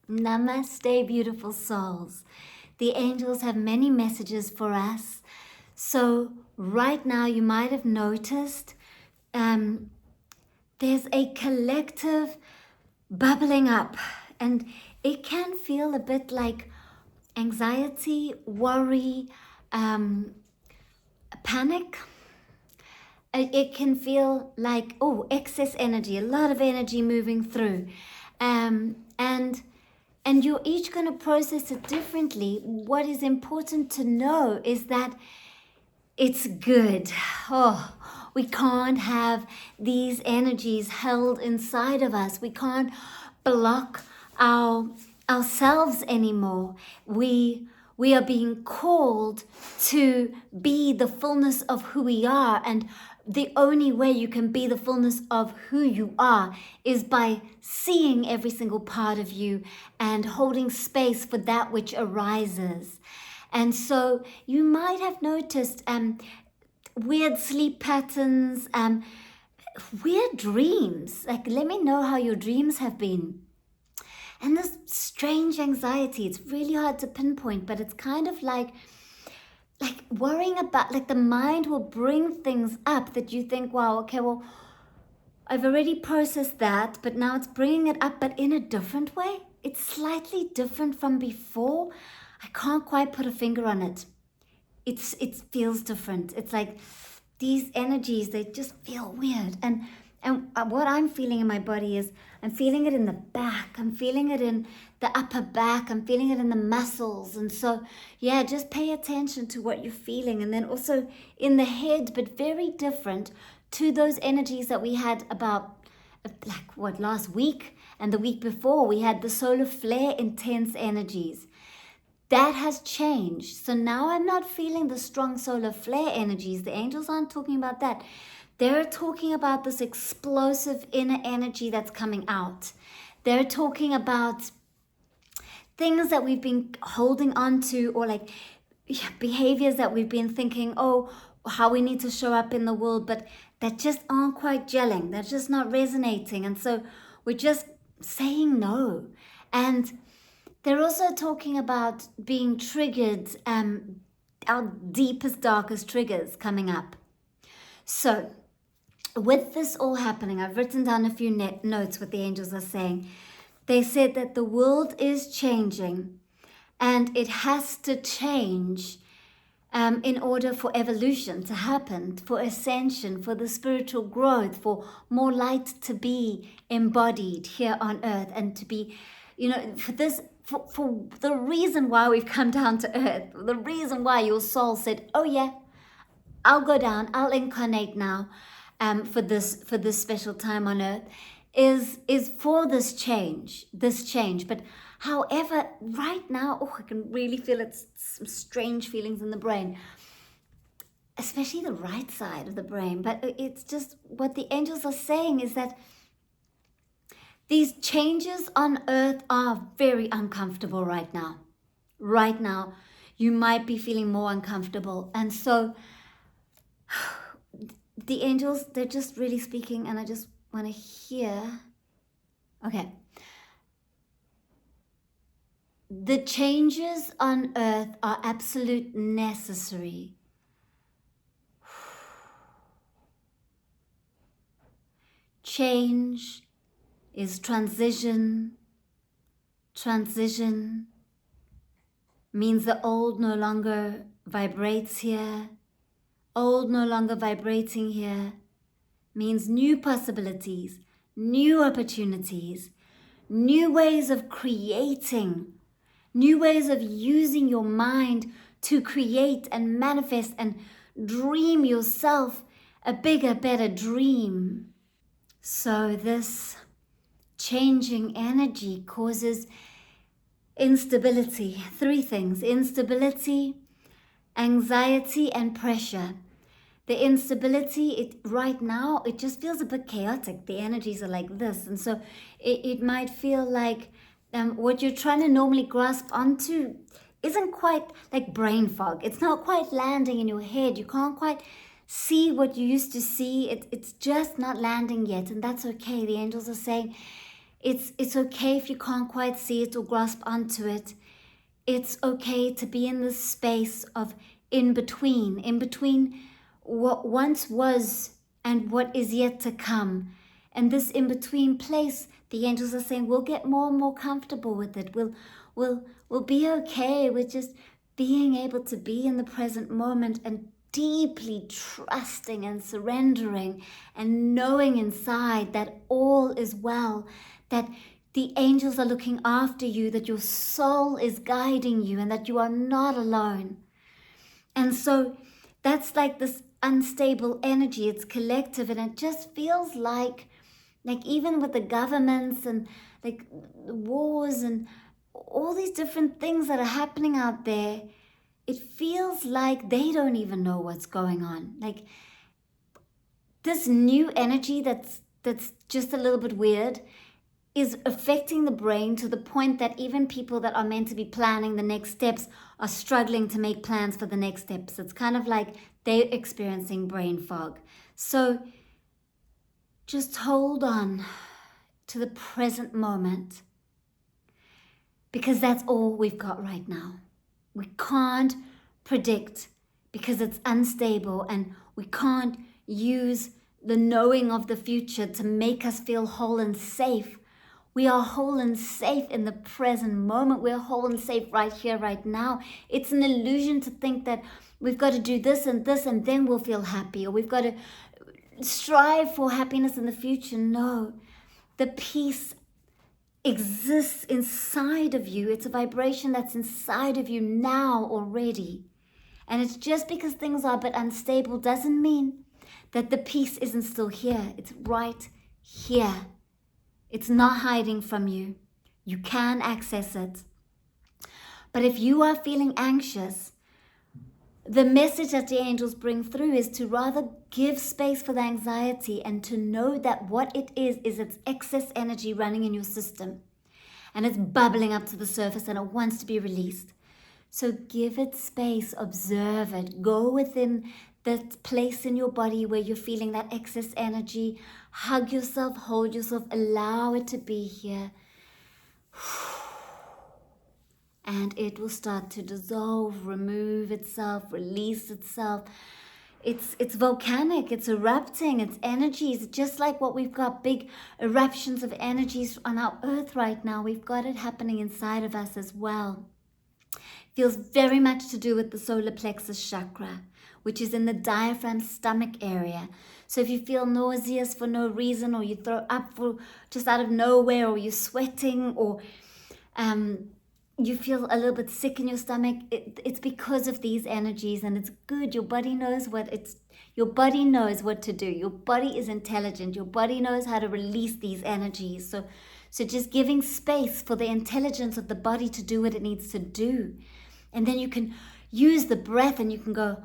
Namaste, beautiful souls. The angels have many messages for us. So right now you might have noticed there's a collective bubbling up, and it can feel a bit like anxiety, worry, panic. It can feel like, excess energy, a lot of energy moving through. And you're each going to process it differently. What is important to know is that it's good. We can't have these energies held inside of us. We can't block ourselves anymore. We are being called to be the fullness of who we are, and the only way you can be the fullness of who you are is by seeing every single part of you and holding space for that which arises. And so you might have noticed weird sleep patterns, weird dreams. Like, let me know how your dreams have been. And this strange anxiety, it's really hard to pinpoint, but it's kind of like worrying about, like the mind will bring things up that you think, wow, okay, well, I've already processed that, but now it's bringing it up, but in a different way. It's slightly different from before. I can't quite put a finger on it. It feels different. It's like these energies, they just feel weird. And what I'm feeling in my body is I'm feeling it in the back. I'm feeling it in the upper back. I'm feeling it in the muscles. And so, yeah, just pay attention to what you're feeling. And then also in the head, but very different to those energies that we had about last week and the week before. We had the solar flare intense energies. That has changed. So now I'm not feeling the strong solar flare energies. The angels aren't talking about that. They're talking about this explosive inner energy that's coming out. They're talking about things that we've been holding on to, or like behaviors that we've been thinking, how we need to show up in the world, but that just aren't quite gelling. They're just not resonating. And so we're just saying no. And they're also talking about being triggered, our deepest, darkest triggers coming up. So with this all happening, I've written down a few notes what the angels are saying. They said that the world is changing, and it has to change in order for evolution to happen, for ascension, for the spiritual growth, for more light to be embodied here on earth, and to be, for the reason why we've come down to earth, the reason why your soul said, oh yeah, I'll go down, I'll incarnate now for this special time on earth, is for this change. But however, right now, I can really feel some strange feelings in the brain, especially the right side of the brain. But it's just what the angels are saying is that these changes on earth are very uncomfortable right now. Right now, you might be feeling more uncomfortable. And so the angels, they're just really speaking, and I just want to hear. Okay. The changes on earth are absolute necessary. Change is transition. Transition means the old no longer vibrates here. Old no longer vibrating here means new possibilities, new opportunities, new ways of creating, new ways of using your mind to create and manifest and dream yourself a bigger, better dream. So this changing energy causes instability. 3 things: instability, anxiety, and pressure. The instability, right now, it just feels a bit chaotic. The energies are like this. And so it might feel like what you're trying to normally grasp onto isn't quite, like brain fog. It's not quite landing in your head. You can't quite see what you used to see. It's just not landing yet. And that's okay. The angels are saying It's okay if you can't quite see it or grasp onto it. It's okay to be in this space of in between what once was and what is yet to come. And this in between place, the angels are saying, we'll get more and more comfortable with it. We'll be okay with just being able to be in the present moment and deeply trusting and surrendering and knowing inside that all is well, that the angels are looking after you, that your soul is guiding you, and that you are not alone. And so that's like this unstable energy. It's collective, and it just feels like even with the governments and like wars and all these different things that are happening out there, it feels like they don't even know what's going on. Like this new energy that's just a little bit weird is affecting the brain to the point that even people that are meant to be planning the next steps are struggling to make plans for the next steps. It's kind of like they're experiencing brain fog. So just hold on to the present moment, because that's all we've got right now. We can't predict because it's unstable, and we can't use the knowing of the future to make us feel whole and safe. We are whole and safe in the present moment. We're whole and safe right here, right now. It's an illusion to think that we've got to do this and then we'll feel happy, or we've got to strive for happiness in the future. No, the peace exists inside of you. It's a vibration that's inside of you now already. And it's just because things are a bit unstable doesn't mean that the peace isn't still here. It's right here. It's not hiding from you. You can access it. But if you are feeling anxious, the message that the angels bring through is to rather give space for the anxiety and to know that what it is it's excess energy running in your system. And it's bubbling up to the surface and it wants to be released. So give it space, observe it, go within that place in your body where you're feeling that excess energy. Hug yourself, hold yourself, allow it to be here. And it will start to dissolve, remove itself, release itself. It's volcanic, it's erupting, it's energies, just like what we've got big eruptions of energies on our earth right now. We've got it happening inside of us as well. Feels very much to do with the solar plexus chakra, which is in the diaphragm stomach area. So if you feel nauseous for no reason, or you throw up for just out of nowhere, or you're sweating, or you feel a little bit sick in your stomach, it's because of these energies, and it's good. Your body knows what to do. Your body is intelligent. Your body knows how to release these energies. So just giving space for the intelligence of the body to do what it needs to do. And then you can use the breath, and you can go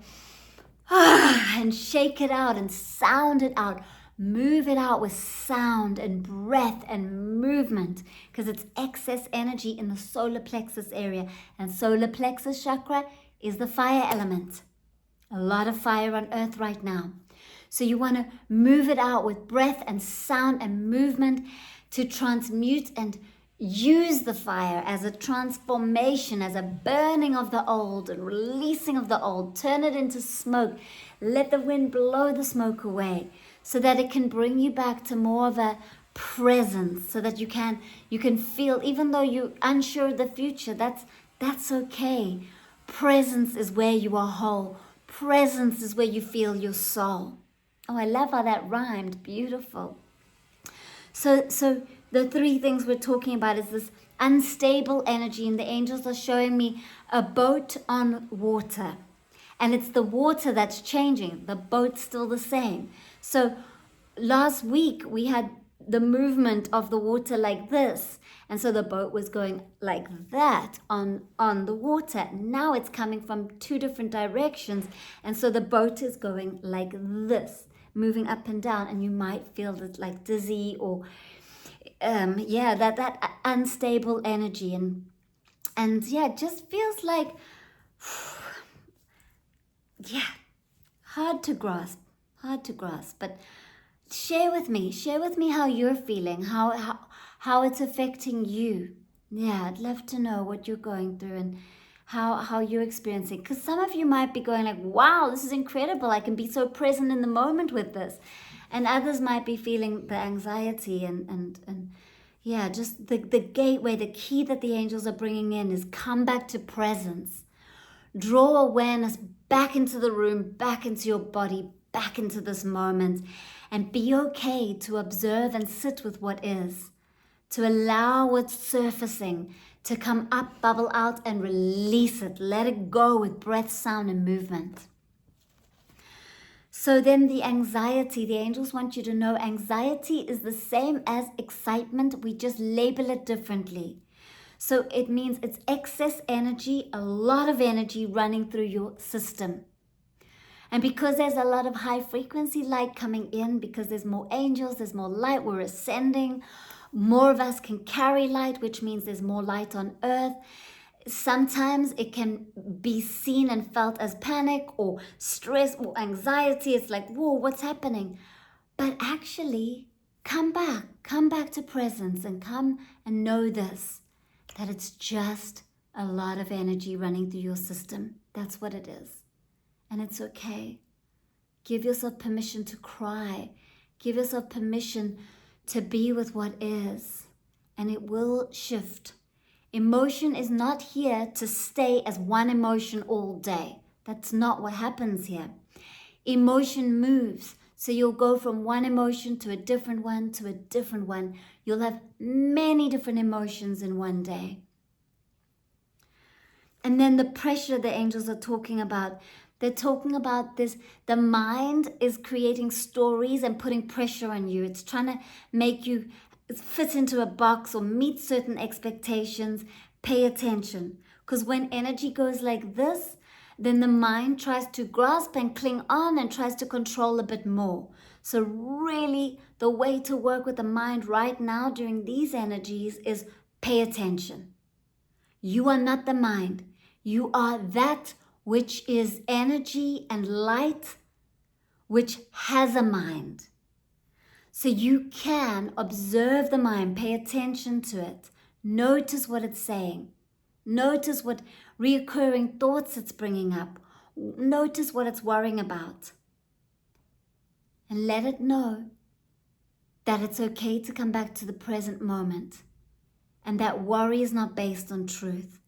and shake it out and sound it out. Move it out with sound and breath and movement, because it's excess energy in the solar plexus area. And solar plexus chakra is the fire element. A lot of fire on earth right now. So you want to move it out with breath and sound and movement to transmute and use the fire as a transformation, as a burning of the old and releasing of the old. Turn it into smoke. Let the wind blow the smoke away, so that it can bring you back to more of a presence, so that you can feel, even though you're unsure of the future, that's okay. Presence is where you are whole. Presence is where you feel your soul. Oh, I love how that rhymed. Beautiful. So the three things we're talking about is this unstable energy, and the angels are showing me a boat on water. And it's the water that's changing. The boat's still the same. So last week we had the movement of the water like this. And so the boat was going like that on the water. Now it's coming from two different directions. And so the boat is going like this, moving up and down. And you might feel it like dizzy, or that unstable energy. And yeah, it just feels like, hard to grasp, but share with me how you're feeling, how it's affecting you. Yeah, I'd love to know what you're going through and how you're experiencing. Because some of you might be going like, wow, this is incredible. I can be so present in the moment with this. And others might be feeling the anxiety and yeah, just the gateway, the key that the angels are bringing in is come back to presence. Draw awareness back into the room, back into your body, back into this moment, and be okay to observe and sit with what is, to allow what's surfacing to come up, bubble out, and release it. Let it go with breath, sound, and movement. So then the anxiety, the angels want you to know anxiety is the same as excitement. We just label it differently. So it means it's excess energy, a lot of energy running through your system. And because there's a lot of high frequency light coming in, because there's more angels, there's more light, we're ascending, more of us can carry light, which means there's more light on earth. Sometimes it can be seen and felt as panic or stress or anxiety. It's like, whoa, what's happening? But actually, come back to presence and come and know this, that it's just a lot of energy running through your system. That's what it is. And it's okay. Give yourself permission to cry. Give yourself permission to be with what is. And it will shift. Emotion is not here to stay as one emotion all day. That's not what happens here. Emotion moves. So you'll go from one emotion to a different one to a different one. You'll have many different emotions in one day. And then the pressure the angels are talking about. They're talking about this. The mind is creating stories and putting pressure on you. It's trying to make you fit into a box or meet certain expectations. Pay attention. Because when energy goes like this, then the mind tries to grasp and cling on and tries to control a bit more. So really, the way to work with the mind right now during these energies is pay attention. You are not the mind. You are that which is energy and light, which has a mind. So you can observe the mind, pay attention to it, notice what it's saying, notice what reoccurring thoughts it's bringing up, notice what it's worrying about, and let it know that it's okay to come back to the present moment, and that worry is not based on truth,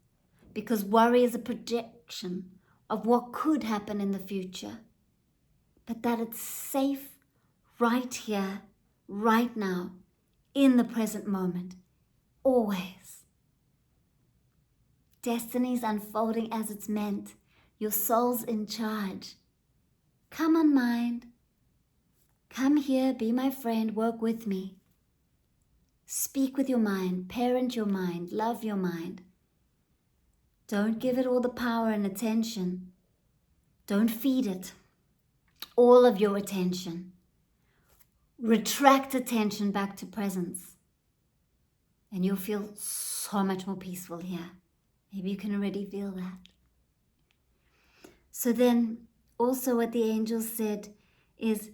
because worry is a projection of what could happen in the future, but that it's safe right here, right now, in the present moment, always. Destiny's unfolding as it's meant. Your soul's in charge. Come on, mind. Come here, be my friend, work with me. Speak with your mind, parent your mind, love your mind. Don't give it all the power and attention. Don't feed it all of your attention. Retract attention back to presence. And you'll feel so much more peaceful here. Maybe you can already feel that. So then, also what the angels said is,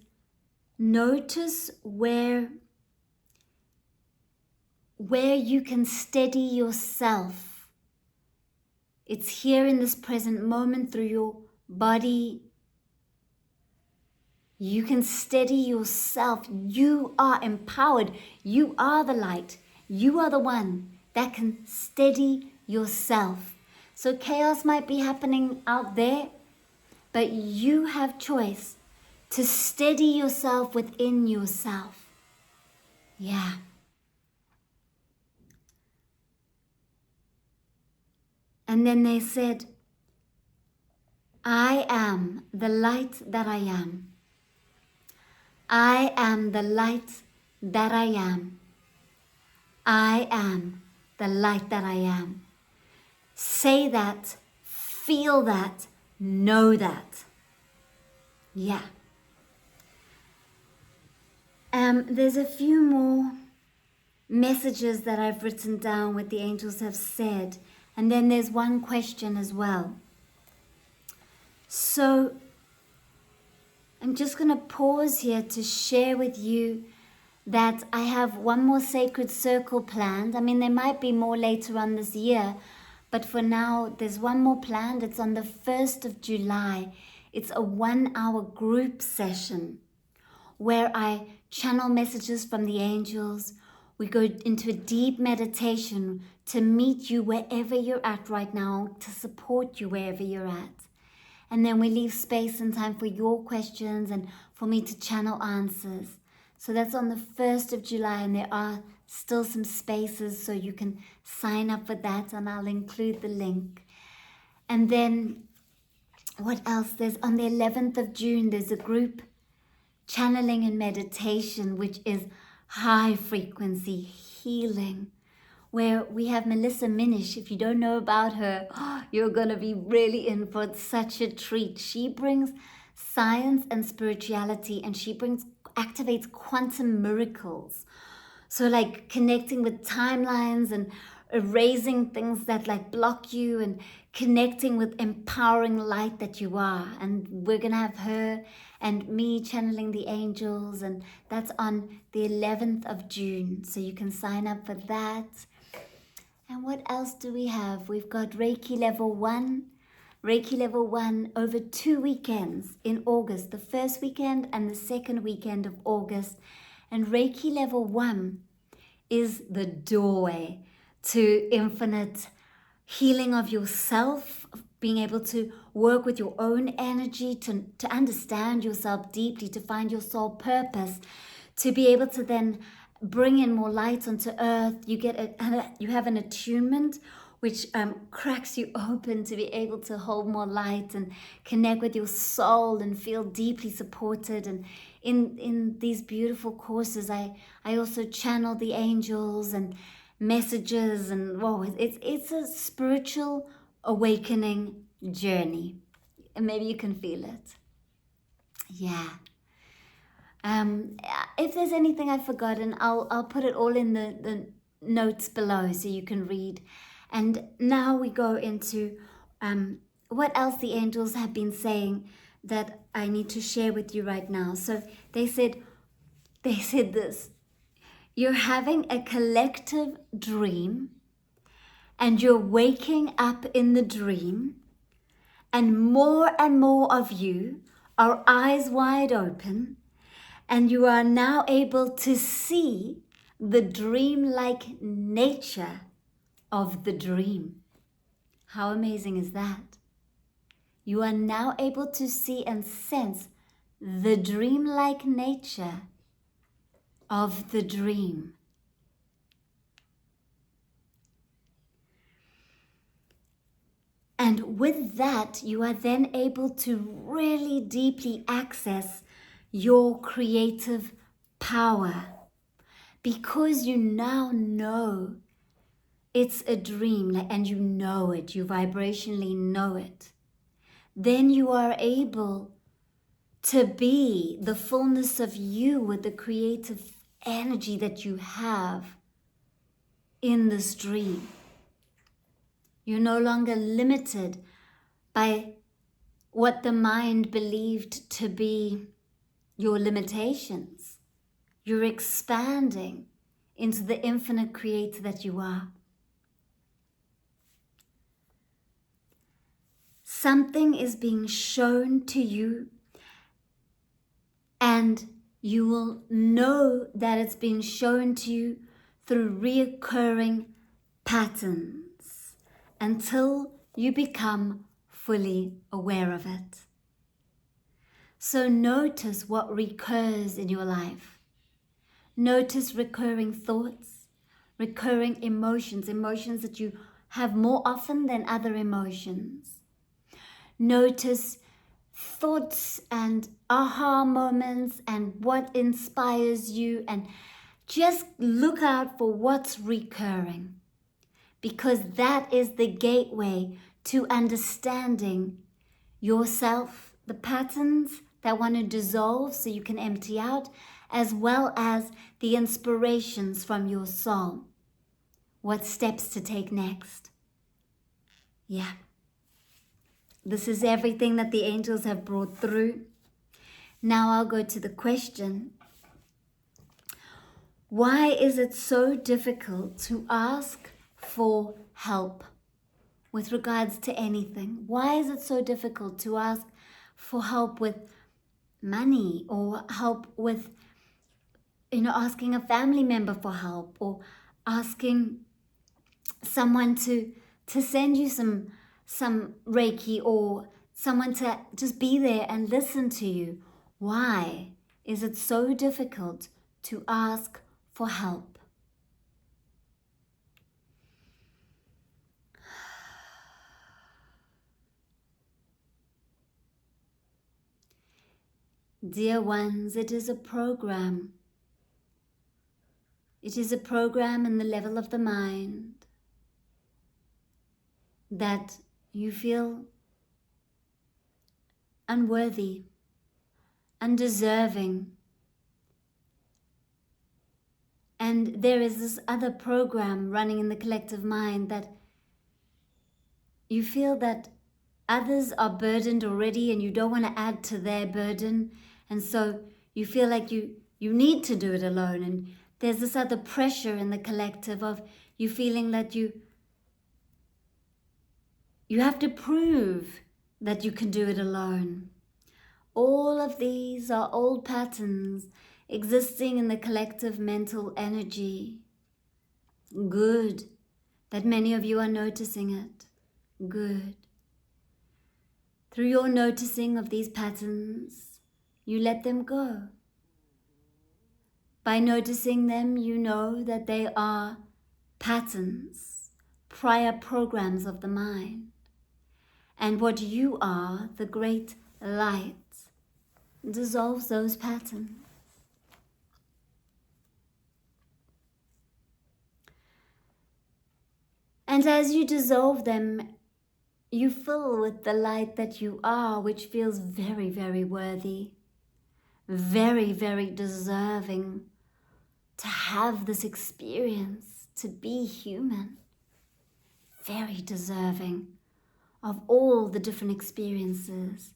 notice where you can steady yourself. It's here in this present moment through your body. You can steady yourself. You are empowered. You are the light. You are the one that can steady yourself. So chaos might be happening out there, but you have choice to steady yourself within yourself. Yeah. And then they said, I am the light that I am. I am the light that I am. I am the light that I am. Say that, feel that, know that. Yeah. There's a few more messages that I've written down what the angels have said. And then there's one question as well. So I'm just going to pause here to share with you that I have one more sacred circle planned. I mean, there might be more later on this year, but for now, there's one more planned. It's on the 1st of July. It's a 1-hour group session where I channel messages from the angels. We go into a deep meditation to meet you wherever you're at right now, to support you wherever you're at. And then we leave space and time for your questions and for me to channel answers. So that's on the 1st of July, and there are still some spaces, so you can sign up for that, and I'll include the link. And then what else? There's on the 11th of June, there's a group channeling and meditation, which is high frequency healing, where we have Melissa Minnich. If you don't know about her, you're going to be really in for such a treat. She brings science and spirituality, and she activates quantum miracles. So like connecting with timelines and erasing things that like block you, and connecting with empowering light that you are. And we're going to have her and me channeling the angels, and that's on the 11th of June. So you can sign up for that. And what else do we have? We've got Reiki Level 1. Reiki Level 1 over 2 weekends in August, the first weekend and the second weekend of August. And Reiki Level 1 is the doorway to infinite healing of yourself, being able to work with your own energy, to understand yourself deeply, to find your soul purpose, to be able to then bring in more light onto earth. You have an attunement which cracks you open to be able to hold more light and connect with your soul and feel deeply supported. And in these beautiful courses, I also channel the angels and messages, and whoa, it's a spiritual awakening journey, and maybe you can feel it. Yeah. If there's anything I've forgotten, I'll put it all in the notes below so you can read. And now we go into what else the angels have been saying that I need to share with you right now. So they said this: you're having a collective dream, and you're waking up in the dream, and more of you are eyes wide open, and you are now able to see the dreamlike nature of the dream. How amazing is that? You are now able to see and sense the dreamlike nature of the dream. And with that, you are then able to really deeply access your creative power, because you now know it's a dream, and you know it, you vibrationally know it. Then you are able to be the fullness of you with the creative energy that you have in this dream. You're no longer limited by what the mind believed to be your limitations. You're expanding into the infinite creator that you are. Something is being shown to you, and you will know that it's been shown to you through reoccurring patterns until you become fully aware of it. So notice what recurs in your life. Notice recurring thoughts, recurring emotions that you have more often than other emotions. Notice thoughts and aha moments and what inspires you, and just look out for what's recurring, because that is the gateway to understanding yourself, the patterns that want to dissolve so you can empty out, as well as the inspirations from your soul. What steps to take next? Yeah. This is everything that the angels have brought through. Now I'll go to the question. Why is it so difficult to ask for help with regards to anything? Why is it so difficult to ask for help with money, or help with, asking a family member for help, or asking someone to send you some Reiki, or someone to just be there and listen to you? Why is it so difficult to ask for help? Dear ones, it is a program. It is a program in the level of the mind that you feel unworthy, undeserving. And there is this other program running in the collective mind that you feel that others are burdened already and you don't want to add to their burden. And so you feel like you need to do it alone. And there's this other pressure in the collective of you feeling that you have to prove that you can do it alone. All of these are old patterns existing in the collective mental energy. Good that many of you are noticing it. Good. Through your noticing of these patterns, you let them go. By noticing them, you know that they are patterns, prior programs of the mind. And what you are, the great light, dissolves those patterns. And as you dissolve them, you fill with the light that you are, which feels very, very worthy, very, very deserving to have this experience, to be human, very deserving of all the different experiences,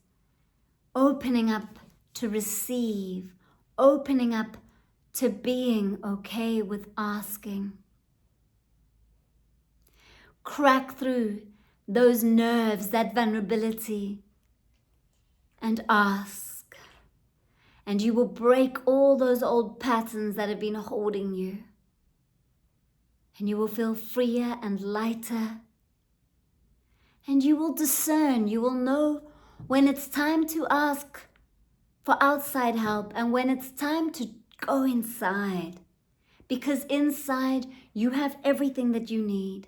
opening up to receive, opening up to being okay with asking. Crack through those nerves, that vulnerability, and ask. And you will break all those old patterns that have been holding you. And you will feel freer and lighter. And you will discern, you will know when it's time to ask for outside help and when it's time to go inside. Because inside you have everything that you need.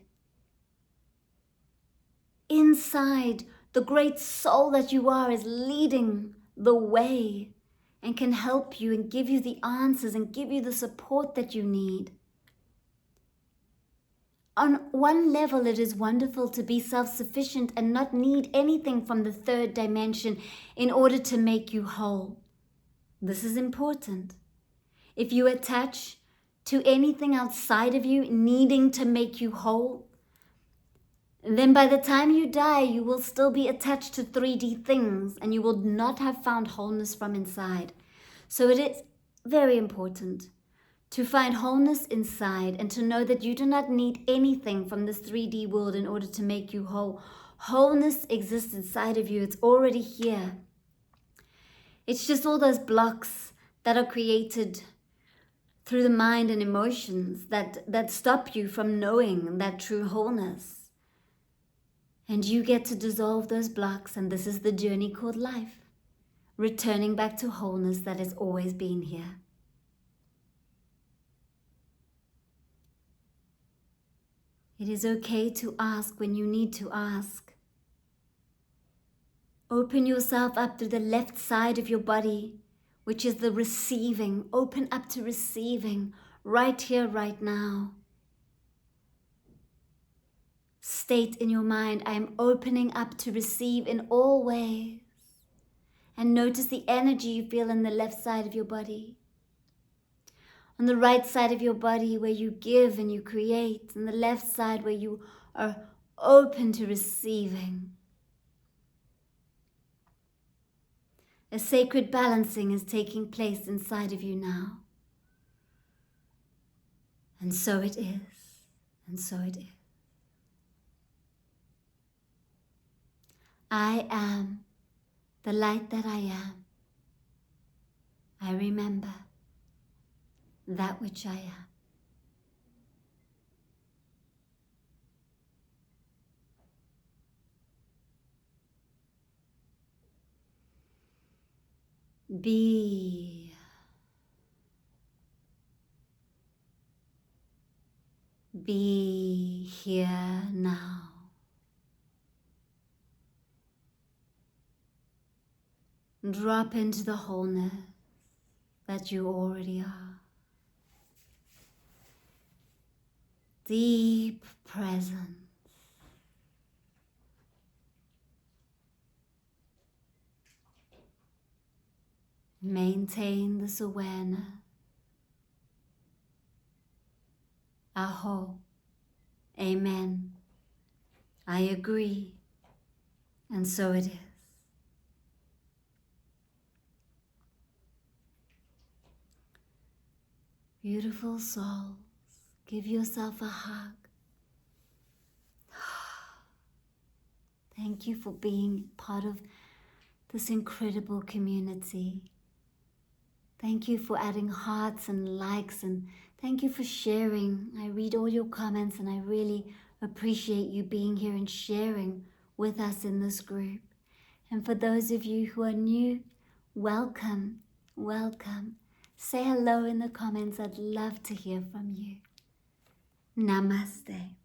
Inside, the great soul that you are is leading the way and can help you and give you the answers and give you the support that you need. On one level, it is wonderful to be self-sufficient and not need anything from the third dimension in order to make you whole. This is important. If you attach to anything outside of you needing to make you whole, then by the time you die, you will still be attached to 3D things and you will not have found wholeness from inside. So it is very important to find wholeness inside and to know that you do not need anything from this 3D world in order to make you whole. Wholeness exists inside of you. It's already here. It's just all those blocks that are created through the mind and emotions that stop you from knowing that true wholeness. And you get to dissolve those blocks, and this is the journey called life. Returning back to wholeness that has always been here. It is okay to ask when you need to ask. Open yourself up to the left side of your body, which is the receiving. Open up to receiving right here, right now. State in your mind, I am opening up to receive in all ways. And notice the energy you feel in the left side of your body. On the right side of your body where you give and you create. And the left side where you are open to receiving. A sacred balancing is taking place inside of you now. And so it is. And so it is. I am the light that I am. I remember that which I am. Be. Be here now. Drop into the wholeness that you already are. Deep presence. Maintain this awareness. Aho. Amen. I agree. And so it is. Beautiful souls, give yourself a hug. Thank you for being part of this incredible community. Thank you for adding hearts and likes, and thank you for sharing. I read all your comments and I really appreciate you being here and sharing with us in this group. And for those of you who are new, welcome, welcome. Say hello in the comments. I'd love to hear from you. Namaste.